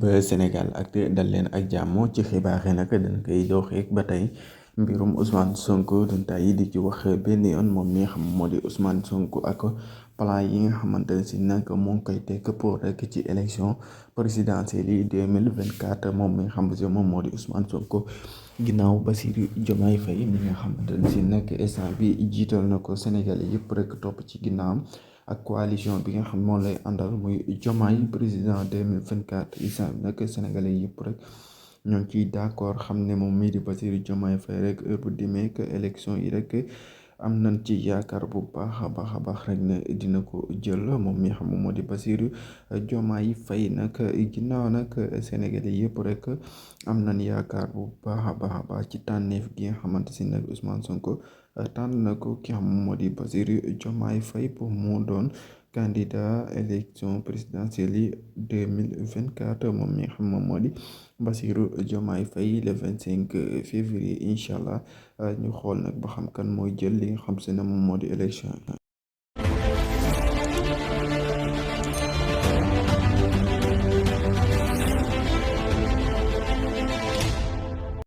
ba Sénégal ak dal leen ak jàmm ci xibaar yi nag dañ koy doxee ba tey mbirum Ousmane Sonko dañ tay di ci wax benn yoon moom mi nga xam moo di Ousmane Sonko ak plan yi nga xamante ne si nag moo ngi koy teg pour rek ci élection présidentielle yi 2024 moom mi nga xam si moom moo di Ousmane Sonko ginnaaw Bassirou Diomaye Faye mi nga xamante ne si nag instant bi jiital na ko Sénégal yëpp rek topp ci ginnaawam. Ak coalition bi nga xam moom lay àndal muy Diomaye président 2024 instant bi nag sénégalais yëpp rek ñoo ngi ciy d'accord xam ne moom mii di Bassirou Diomaye Faye rek heure bu demee que élection yi rek am nañ ci yaakaar bu baax a baax rek ne dina ko jël moom mi xam moo di Bassirou Diomaye Faye nag ginnaaw nag sénégalais yëpp rek am nañ yaakaar bu baax a baax ci tànneef gi nga xamante si nag Ousmane Sonko tànn na ko ki xam moo di Bassirou Diomaye Faye pour mu doon candidat élection présidentielle yi 2024 moom mi xam moom moo di Bassirou Diomaye Faye le 25 février incha allah ñu xool nag ba xam kan mooy jël li nga xam se ne moom moo di élection